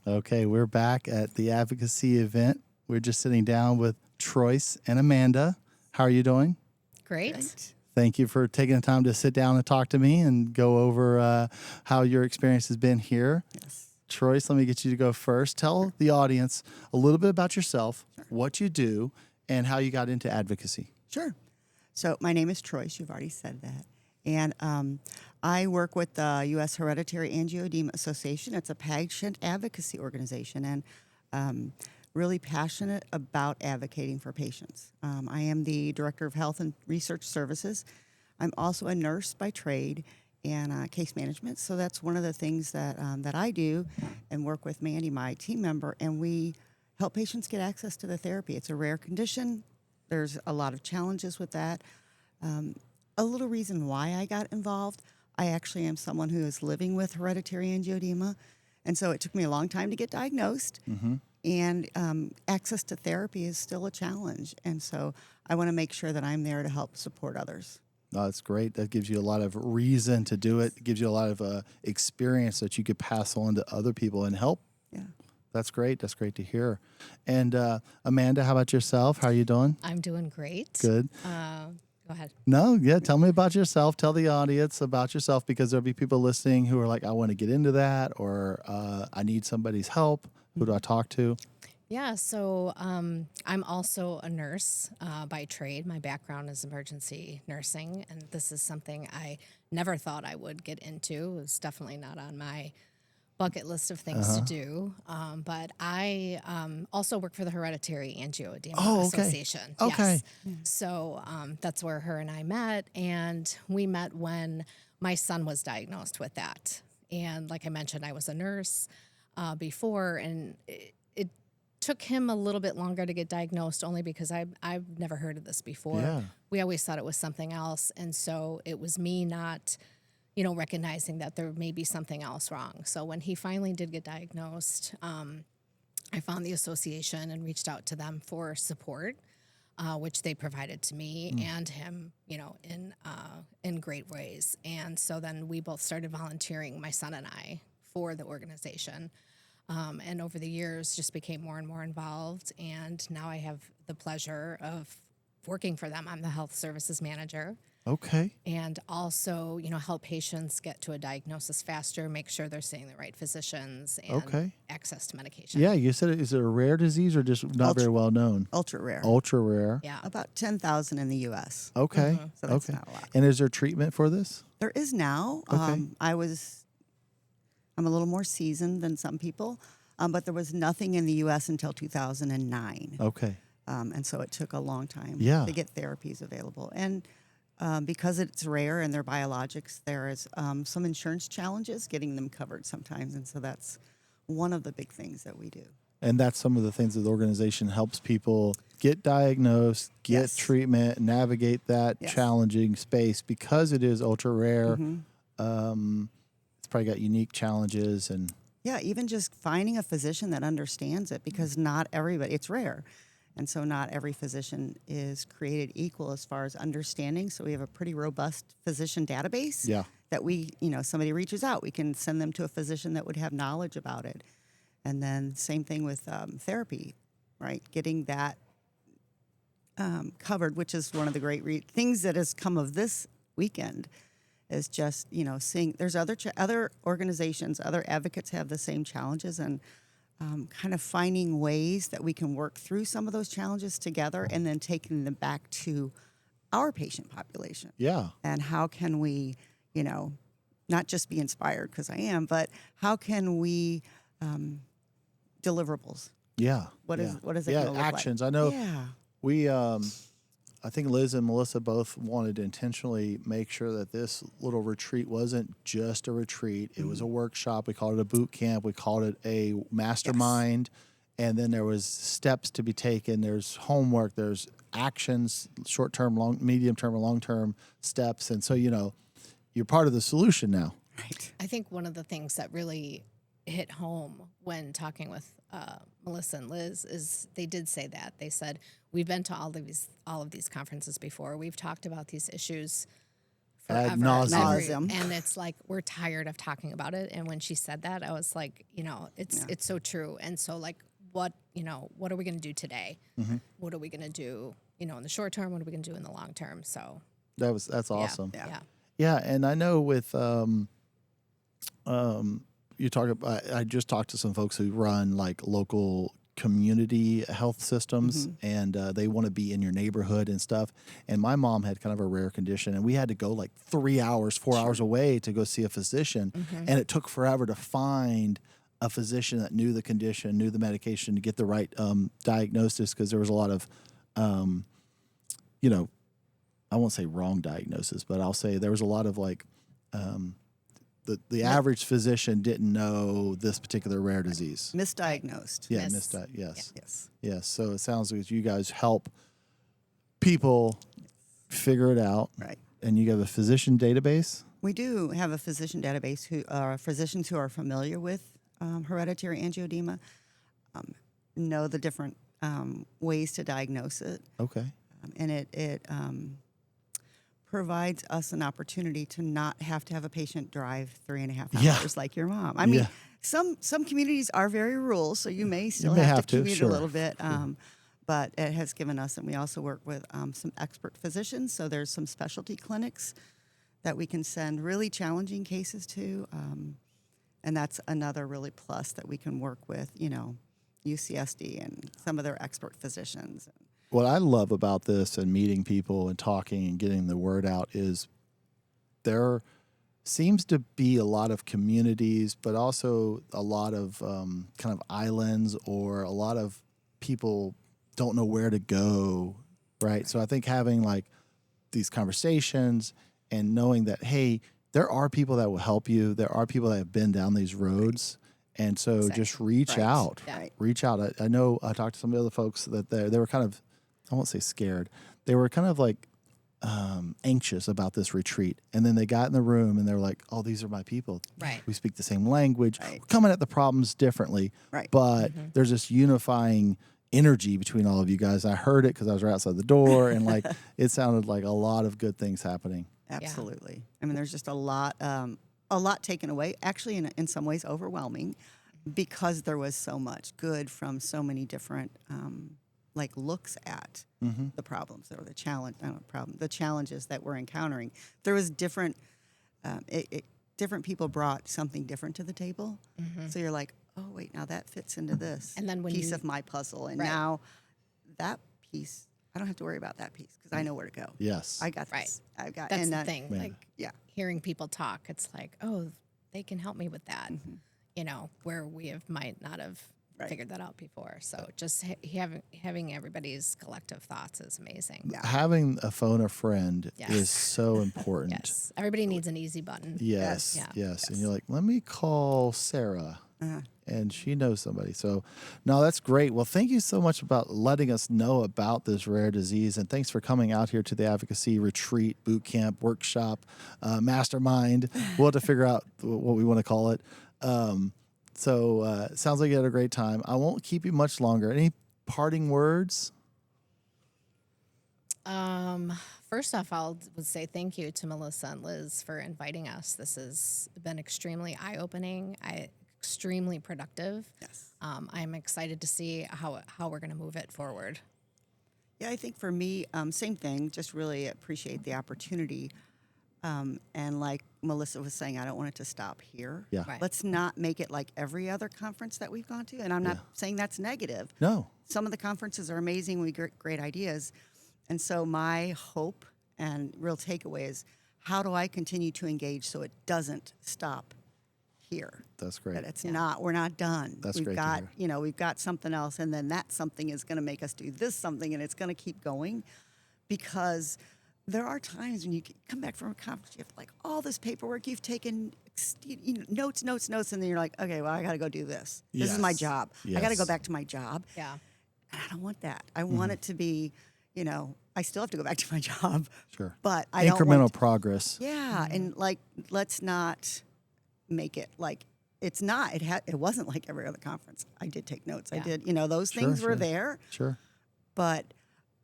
Okay, we're back at the AdvocaSea event. We're just sitting down with Troyce and Amanda. How are you doing? Great. Thank you for taking the time to sit down and talk to me and go over how your experience has been here. Yes. Troyce, let me get you to go first. Tell the audience a little bit about yourself, what you do, and how you got into advocacy. Sure. So my name is Troyce. You've already said that. And I work with the U.S. Hereditary Angioedema Association. It's a patient advocacy organization, and really passionate about advocating for patients. I am the Director of Health and Research Services. I'm also a nurse by trade and case management. So that's one of the things that I do and work with Mandy, my team member, and we help patients get access to the therapy. It's a rare condition. There's a lot of challenges with that. A little reason why I got involved, I actually am someone who is living with hereditary angioedema, and so it took me a long time to get diagnosed, and access to therapy is still a challenge, and so I want to make sure that I'm there to help support others. Oh, that's great. That gives you a lot of reason to do it. It gives you a lot of experience that you could pass on to other people and help. Yeah. That's great. That's great to hear. And Amanda, how about yourself? How are you doing? I'm doing great. Good. Go ahead. No, yeah. Tell me about yourself. Tell the audience about yourself, because there'll be people listening who are like, I want to get into that, or I need somebody's help. Who do I talk to? Yeah, so I'm also a nurse by trade. My background is emergency nursing, and this is something I never thought I would get into. It was definitely not on my bucket list of things to do. But I also work for the Hereditary Angioedema Association. Okay. Yes. So that's where her and I met, and we met when my son was diagnosed with that. And like I mentioned, I was a nurse before, and it took him a little bit longer to get diagnosed, only because I've never heard of this before. Yeah. We always thought it was something else, and so it was me not recognizing that there may be something else wrong. So when he finally did get diagnosed, I found the association and reached out to them for support, which they provided to me and him, in great ways. And so then we both started volunteering, my son and I, for the organization. And over the years, just became more and more involved. And now I have the pleasure of working for them. I'm the health services manager. Okay. And also, help patients get to a diagnosis faster, make sure they're seeing the right physicians, and access to medication. Yeah, you said is it a rare disease or just not very well known? Ultra rare. Ultra rare. Yeah. About 10,000 in the U.S. Okay. So that's not a lot. And is there treatment for this? There is now. Okay. I'm a little more seasoned than some people, but there was nothing in the U.S. until 2009. Okay. And so it took a long time to get therapies available. And because it's rare and they're biologics, there is some insurance challenges getting them covered sometimes. And so that's one of the big things that we do. And that's some of the things that the organization helps people get diagnosed, get treatment, navigate that challenging space, because it is ultra rare. It's probably got unique challenges and even just finding a physician that understands it, because not everybody, it's rare. And so not every physician is created equal as far as understanding. So we have a pretty robust physician database that we, somebody reaches out, we can send them to a physician that would have knowledge about it. And then same thing with therapy, right? Getting that covered, which is one of the great things that has come of this weekend, is just, seeing there's other organizations, other advocates have the same challenges, and kind of finding ways that we can work through some of those challenges together, and then taking them back to our patient population. Yeah. And how can we, not just be inspired, because I am, but how can we deliverables? Yeah. What is it going to look actions. like? I know we I think Liz and Melissa both wanted to intentionally make sure that this little retreat wasn't just a retreat. It was a workshop. We called it a boot camp. We called it a mastermind. And then there was steps to be taken. There's homework. There's actions, short-term, medium-term, and long-term steps. And so, you're part of the solution now. Right. I think one of the things that really hit home when talking with Melissa and Liz is they did say that. They said, we've been to all of these conferences before. We've talked about these issues forever. Ad nauseam. And it's like, we're tired of talking about it. And when she said that, I was like, it's so true. And so like, what are we going to do today? What are we going to do, in the short term? What are we going to do in the long term? So that's awesome. Yeah. And I know with you talk about, I just talked to some folks who run like local community health systems, and they want to be in your neighborhood and stuff. And my mom had kind of a rare condition, and we had to go like 3 hours, 4 hours away to go see a physician, and it took forever to find a physician that knew the condition, knew the medication, to get the right diagnosis, because there was a lot of, I won't say wrong diagnosis, but I'll say there was a lot of like, the average physician didn't know this particular rare disease. Misdiagnosed. Yeah, Yes. Yes. So it sounds like you guys help people figure it out. Right. And you have a physician database? We do have a physician database who are physicians who are familiar with hereditary angioedema, know the different ways to diagnose it. Okay. And it provides us an opportunity to not have to have a patient drive 3.5 hours like your mom. I mean, some communities are very rural, so you may still have to commute a little bit. But it has given us, and we also work with some expert physicians. So there's some specialty clinics that we can send really challenging cases to. And that's another really plus that we can work with, UCSD and some of their expert physicians. What I love about this and meeting people and talking and getting the word out is there seems to be a lot of communities, but also a lot of kind of islands, or a lot of people don't know where to go, right? So I think having like these conversations and knowing that, hey, there are people that will help you. There are people that have been down these roads. And so just reach out. Yeah. Reach out. I know I talked to some of the other folks that they were kind of, I won't say scared. They were kind of like anxious about this retreat. And then they got in the room and they were like, oh, these are my people. Right. We speak the same language. Right. We're coming at the problems differently. Right. But there's this unifying energy between all of you guys. I heard it because I was right outside the door, and like it sounded like a lot of good things happening. Absolutely. I mean, there's just a lot taken away. Actually, in some ways, overwhelming, because there was so much good from so many different looks at the problems or the challenges that we're encountering. There was different people brought something different to the table. So you're like, oh wait, now that fits into this and then piece of my puzzle, and now that piece, I don't have to worry about that piece because I know where to go. Yes. I got this. I've got. That's and the thing. Man. Like, hearing people talk, it's like, oh, they can help me with that. Where we might not have figured that out before. So just having everybody's collective thoughts is amazing. Yeah. Having a phone a friend is so important. Yes. Everybody needs an easy button. Yes. Yeah. And you're like, let me call Sarah. And she knows somebody. So, no, that's great. Well, thank you so much about letting us know about this rare disease. And thanks for coming out here to the AdvocaSea retreat, boot camp, workshop, mastermind. We'll have to figure out what we want to call it. So sounds like you had a great time. I won't keep you much longer. Any parting words? First off, would say thank you to Melissa and Liz for inviting us. This has been extremely eye-opening, extremely productive. Yes. I'm excited to see how we're going to move it forward. Yeah, I think for me, same thing. Just really appreciate the opportunity. And like Melissa was saying, I don't want it to stop here. Yeah. Right. Let's not make it like every other conference that we've gone to. And I'm not saying that's negative. No. Some of the conferences are amazing. We get great ideas. And so my hope and real takeaway is, how do I continue to engage so it doesn't stop here? That's great. That it's not, we're not done. That's we've great to got, hear. We've got something else, and then that something is going to make us do this something, and it's going to keep going, because there are times when you come back from a conference, you have like all this paperwork, you've taken notes, and then you're like, okay, well, I got to go do this. This is my job. I got to go back to my job. Yeah. And I don't want that. I want it to be, I still have to go back to my job. Sure. But I don't Incremental want progress. Yeah, and let's not make it like it's not. It wasn't like every other conference. I did take notes. I did, those things were there. Sure. But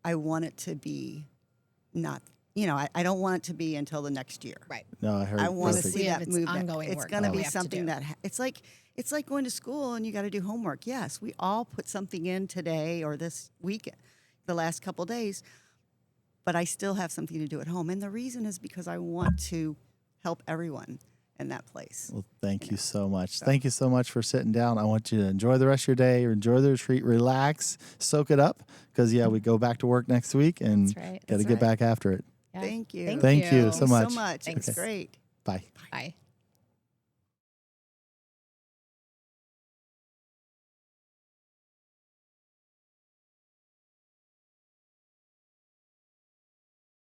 I want it to be not I don't want it to be until the next year. Right. No, I heard I want to perfect. see We have that its move. ongoing It's work going to that we be have to something do. that it's like going to school and you got to do homework. Yes, we all put something in today or this weekend, the last couple days, but I still have something to do at home. And the reason is because I want to help everyone in that place. Well, thank you so much. Thank you so much for sitting down. I want you to enjoy the rest of your day, enjoy the retreat, relax, soak it up, because we go back to work next week and That's right. got to That's get right. back after it. Yeah. Thank you. Thank you so Thank you much. so much. Thanks. It's great. Bye. Bye.